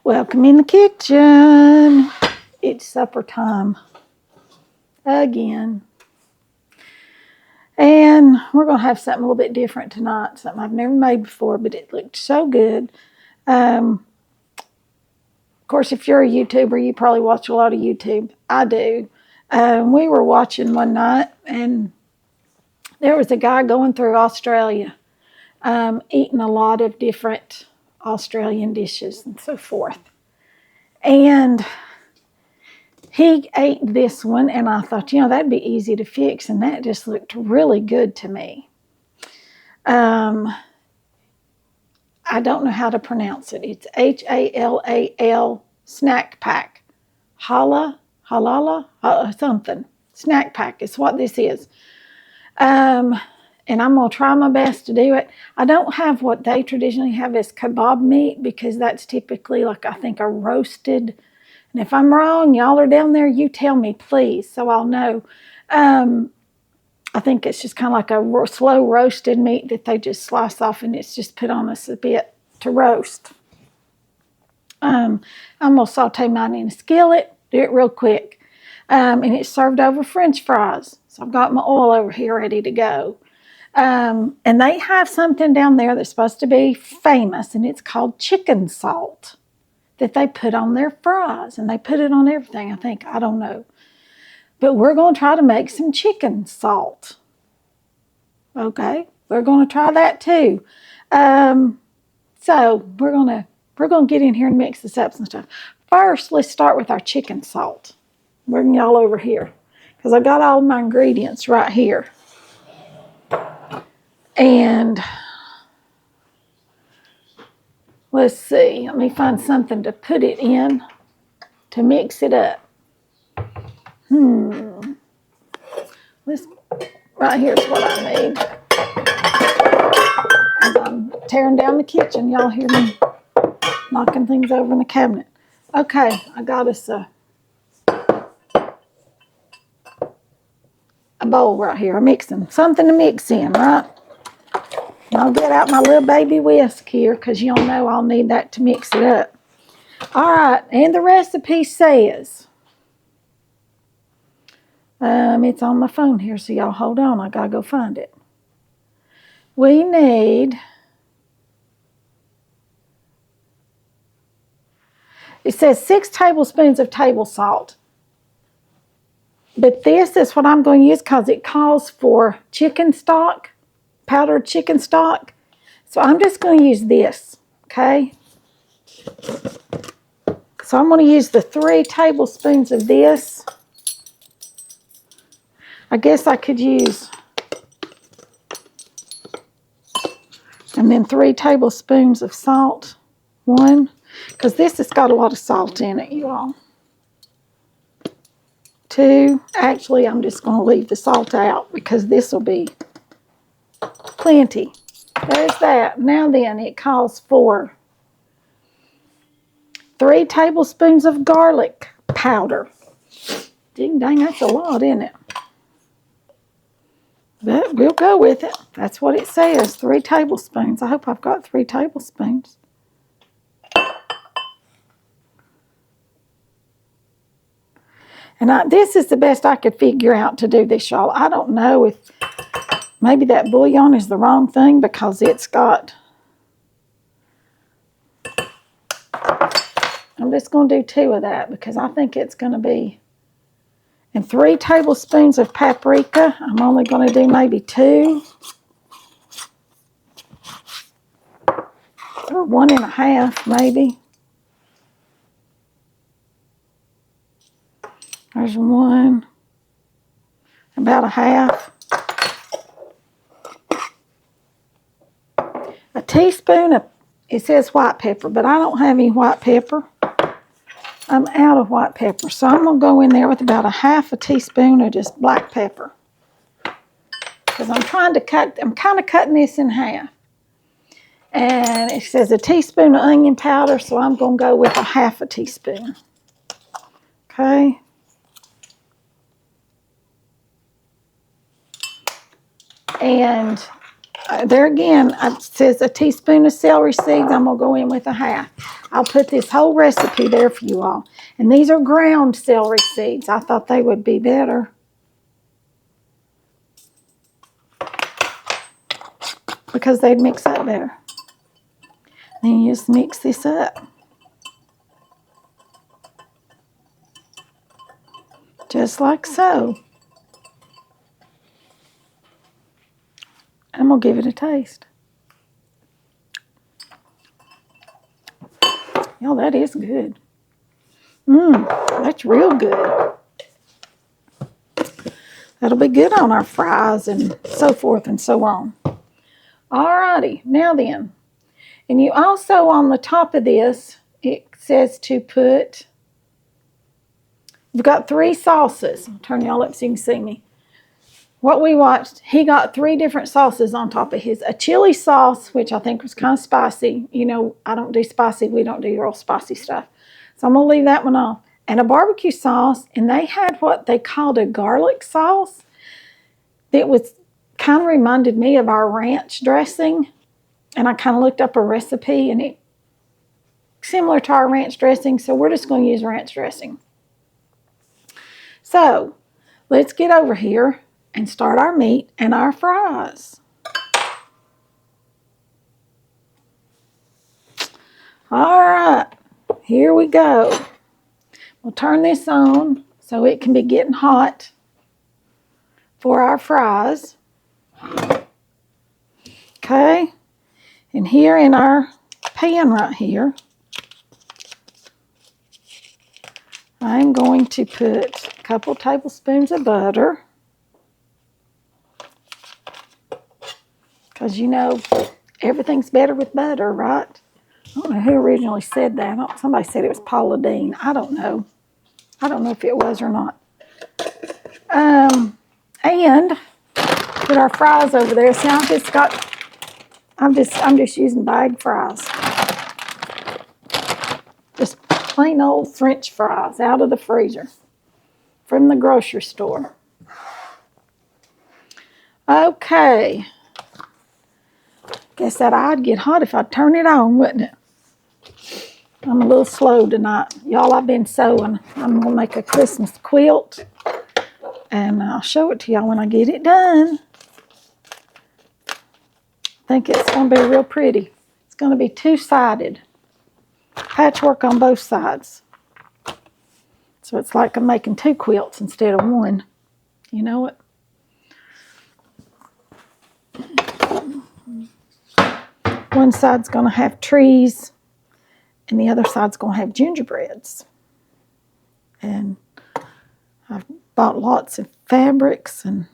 Welcome in the kitchen. It's supper time again. And we're going to have something a little bit different tonight, something I've never made before, but it looked so good. Of course, if you're a YouTuber, you probably watch a lot of YouTube. I do. We were watching one night, and there was a guy going through Australia, eating a lot of different Australian dishes and so forth. And he ate this one, and I thought, that'd be easy to fix, and that just looked really good to me. I don't know how to pronounce it. It's Halal snack pack. Halala, something. Snack pack is what this is. And I'm going to try my best to do it. I don't have what they traditionally have as kebab meat, because that's typically like, I think, a roasted. And if I'm wrong, y'all are down there, you tell me, please, so I'll know. I think it's just kind of like a slow roasted meat that they just slice off, and it's just put on us a bit to roast. I'm going to saute mine in a skillet, do it real quick. And it's served over French fries. So I've got my oil over here ready to go. And they have something down there that's supposed to be famous, and it's called chicken salt that they put on their fries, and they put it on everything, I think. I don't know. But we're going to try to make some chicken salt. Okay, we're going to try that too. So we're going to get in here and mix this up some stuff. First, let's start with our chicken salt. Bring y'all over here, because I got all my ingredients right here. And let's see, let me find something to put it in to mix it up. Right here's what I need. As I'm tearing down the kitchen, y'all hear me knocking things over in the cabinet. Okay, I got us a bowl right here. I'm mixing something to mix in, right? I'll get out my little baby whisk here, because y'all know I'll need that to mix it up. All right, and the recipe says, it's on my phone here, so y'all hold on. I gotta go find it. We need, it says 6 tablespoons of table salt. But this is what I'm going to use, because it calls for chicken stock, powdered chicken stock. So I'm just going to use this, okay? So I'm going to use the 3 tablespoons of this. I guess I could use, and then 3 tablespoons of salt. 1, because this has got a lot of salt in it, you all. 2, actually, I'm just going to leave the salt out, because this will be plenty. There's that. Now then, it calls for 3 tablespoons of garlic powder. Ding dang, that's a lot, isn't it? But we'll go with it. That's what it says, 3 tablespoons. I hope I've got 3 tablespoons. And this is the best I could figure out to do this, y'all. I don't know if maybe that bouillon is the wrong thing, because it's got, I'm just going to do 2 of that, because I think it's going to be, and 3 tablespoons of paprika. I'm only going to do maybe 2. Or 1.5 maybe. There's 1. About 1/2. A teaspoon of, it says white pepper, but I don't have any white pepper. I'm out of white pepper, so I'm going to go in there with about 1/2 teaspoon of just black pepper. Because I'm kind of cutting this in half. And it says a teaspoon of onion powder, so I'm going to go with 1/2 teaspoon. Okay. And there again, it says a teaspoon of celery seeds. I'm going to go in with a half. I'll put this whole recipe there for you all. And these are ground celery seeds. I thought they would be better. Because they'd mix up better. Then you just mix this up. Just like so. I'm going to give it a taste. Y'all, that is good. That's real good. That'll be good on our fries and so forth and so on. Alrighty, now then. And you also, on the top of this, it says to put, we've got 3 sauces. I'll turn y'all up so you can see me. What we watched, he got 3 different sauces on top of his. A chili sauce, which I think was kind of spicy. You know, I don't do spicy. We don't do real spicy stuff. So I'm going to leave that one off. And a barbecue sauce. And they had what they called a garlic sauce. That was kind of reminded me of our ranch dressing. And I kind of looked up a recipe. And it similar to our ranch dressing. So we're just going to use ranch dressing. So let's get over here and start our meat and our fries. All right, here we go. We'll turn this on so it can be getting hot for our fries. Okay, and here in our pan right here, I'm going to put a couple tablespoons of butter. Because you know, everything's better with butter, right? I don't know who originally said that. Somebody said it was Paula Deen. I don't know. I don't know if it was or not. And put our fries over there. See, I'm just using bag fries. Just plain old French fries out of the freezer from the grocery store. Okay. Guess that I'd get hot if I turn it on, wouldn't it? I'm a little slow tonight. Y'all, I've been sewing. I'm going to make a Christmas quilt. And I'll show it to y'all when I get it done. I think it's going to be real pretty. It's going to be 2-sided. Patchwork on both sides. So it's like I'm making 2 quilts instead of 1. You know what? One side's going to have trees, and the other side's going to have gingerbreads. And I've bought lots of fabrics and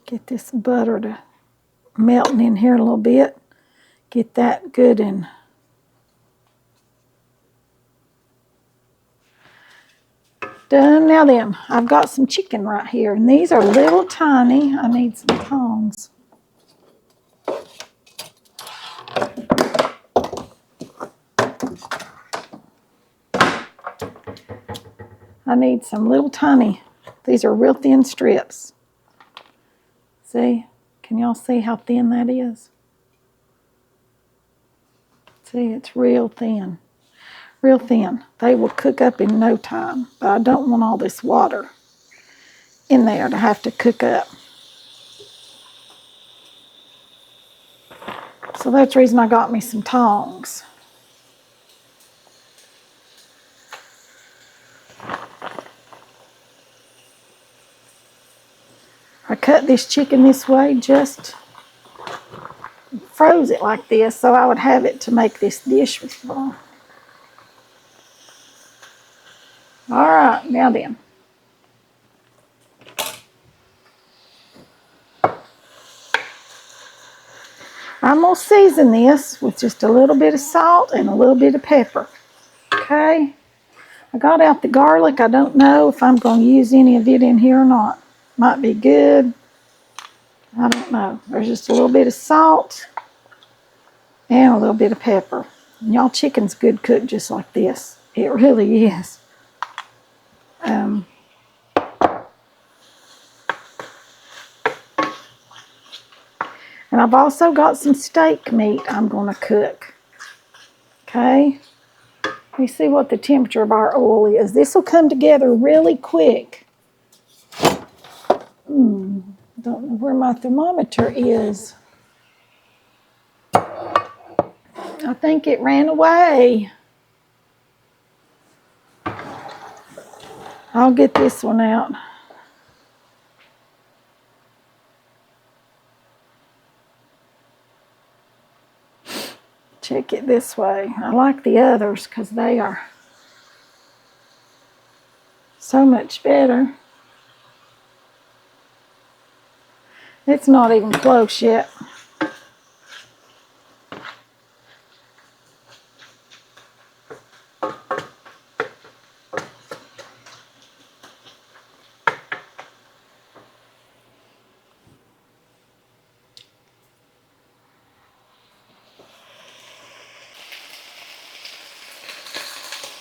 get this butter to melting in here a little bit. Get that good and done. Now then, I've got some chicken right here, and these are little tiny. I need some tongs. I need some little tiny. These are real thin strips. See? Can y'all see how thin that is? See, it's real thin. Real thin. They will cook up in no time, but I don't want all this water in there to have to cook up. So that's the reason I got me some tongs. I cut this chicken this way, just froze it like this so I would have it to make this dish with. All right, now then. I'm going to season this with just a little bit of salt and a little bit of pepper. Okay? I got out the garlic. I don't know if I'm going to use any of it in here or not. Might be good. I don't know. There's just a little bit of salt. And a little bit of pepper. And y'all, chicken's good cooked just like this. It really is. And I've also got some steak meat I'm going to cook. Okay. Let me see what the temperature of our oil is. This will come together really quick. Don't know where my thermometer is. I think it ran away. I'll get this one out. Check it this way. I like the others because they are so much better. It's not even close yet.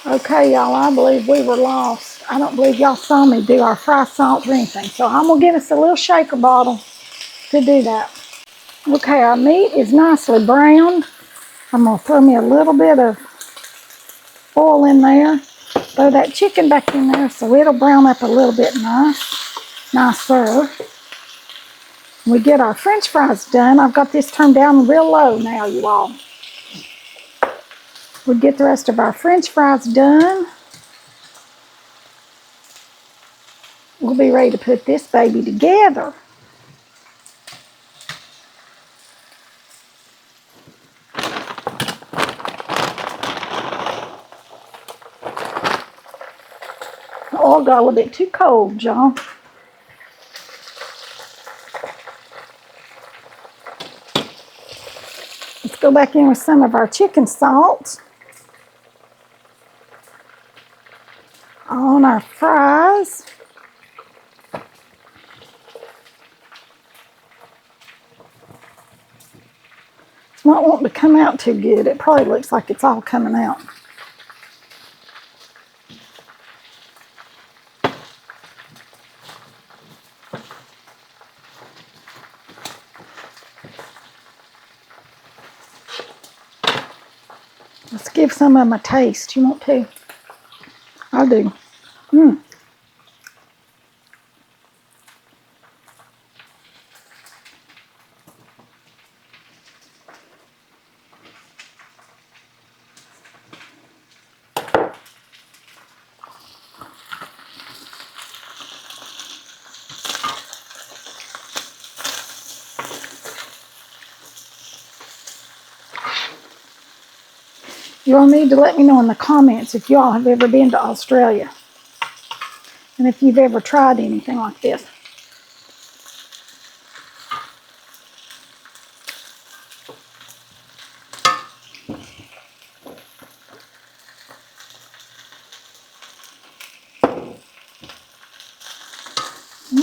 Okay, y'all, I believe we were lost. I don't believe y'all saw me do our fry salt or anything. So I'm going to give us a little shaker bottle to do that. Okay, our meat is nicely browned. I'm going to throw me a little bit of oil in there. Throw that chicken back in there so it'll brown up a little bit nicer. We get our french fries done. I've got this turned down real low now, you all. We get the rest of our french fries done. We'll be ready to put this baby together. The oil got a little bit too cold, y'all. Let's go back in with some of our chicken salt on our fries. It's not wanting to come out too good. It probably looks like it's all coming out. Let's give some of them a taste. You want to? I do. You all need to let me know in the comments if y'all have ever been to Australia and if you've ever tried anything like this.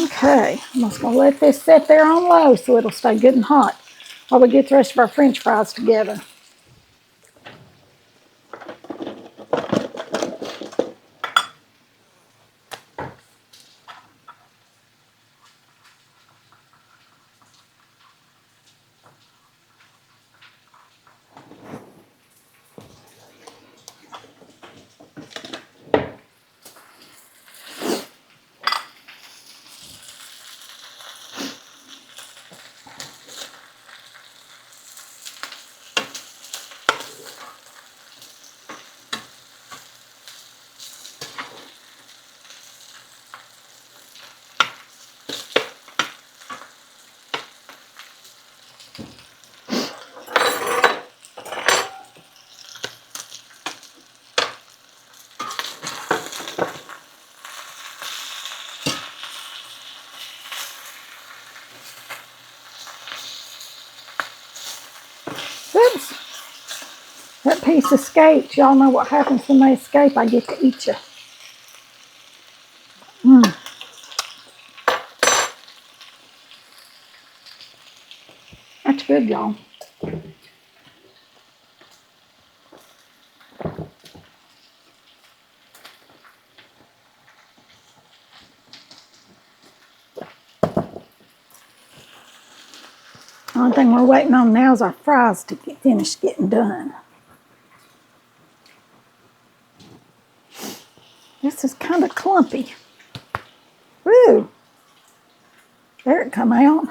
Okay, I'm just going to let this sit there on low so it'll stay good and hot while we get the rest of our french fries together. Oops, that piece escaped. Y'all know what happens when they escape. I get to eat you. That's good, y'all. The only thing we're waiting on now is our fries to get finished getting done. This is kind of clumpy. Woo! There it come out.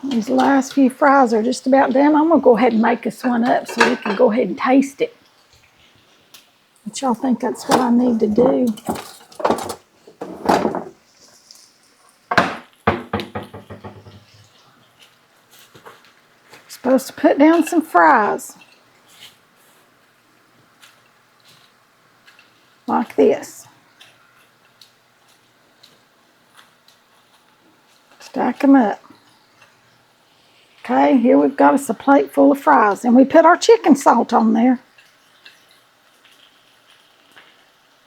These last few fries are just about done. I'm going to go ahead and make us one up so we can go ahead and taste it. But y'all think that's what I need to do. Supposed to put down some fries. Like this. Stack them up. Okay, here we've got us a plate full of fries. And we put our chicken salt on there.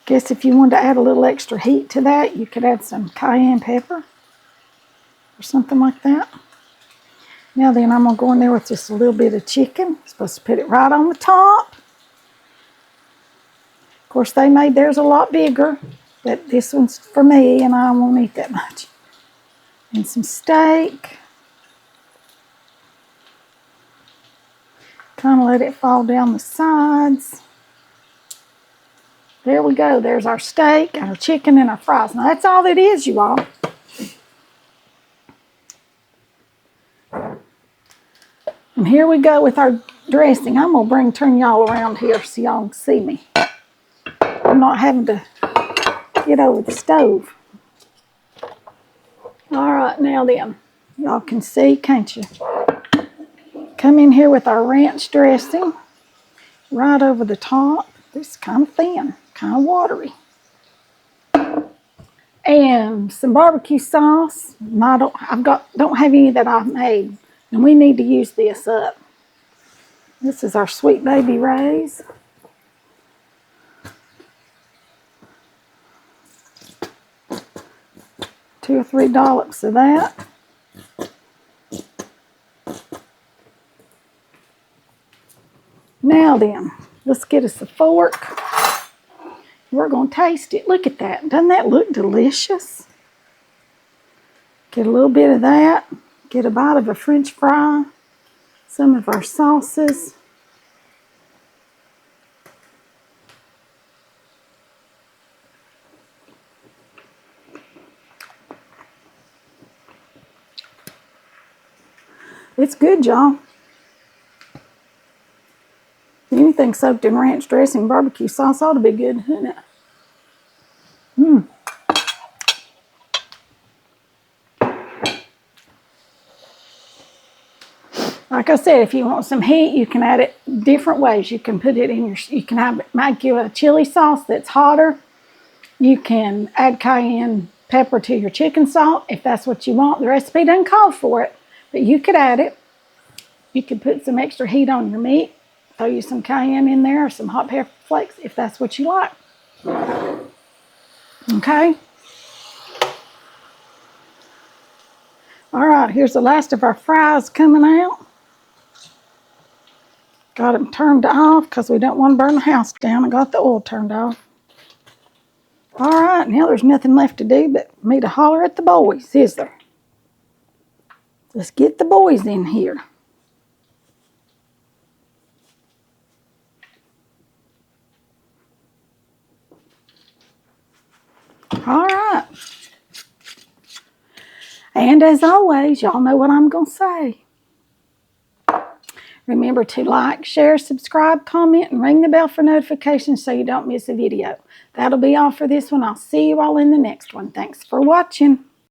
Guess if you wanted to add a little extra heat to that, you could add some cayenne pepper. Or something like that. Now then, I'm going to go in there with just a little bit of chicken. Supposed to put it right on the top. Of course, they made theirs a lot bigger. But this one's for me, and I won't eat that much. And some steak. Kind of let it fall down the sides. There we go. There's our steak, our chicken, and our fries. Now, that's all it is, you all. And here we go with our dressing. I'm going to turn y'all around here so y'all can see me. I'm not having to get over the stove. All right, now then. Y'all can see, can't you? Come in here with our ranch dressing right over the top. This is kind of thin, kind of watery. And some barbecue sauce. I don't have any that I've made. And we need to use this up. This is our Sweet Baby Ray's. Two or three dollops of that. Now then, let's get us a fork. We're going to taste it. Look at that. Doesn't that look delicious? Get a little bit of that. Get a bite of a French fry. Some of our sauces. It's good, y'all. Anything soaked in ranch dressing, barbecue sauce ought to be good, isn't it? Like I said, if you want some heat, you can add it different ways. You can put it in you can make you a chili sauce that's hotter. You can add cayenne pepper to your chicken salt if that's what you want. The recipe doesn't call for it, but you could add it. You could put some extra heat on your meat. Throw you some cayenne in there or some hot pepper flakes if that's what you like. Okay. All right, here's the last of our fries coming out. Got them turned off because we don't want to burn the house down. I got the oil turned off. All right, now there's nothing left to do but me to holler at the boys, is there? Let's get the boys in here. All right. And as always, y'all know what I'm going to say. Remember to like, share, subscribe, comment, and ring the bell for notifications so you don't miss a video. That'll be all for this one. I'll see you all in the next one. Thanks for watching.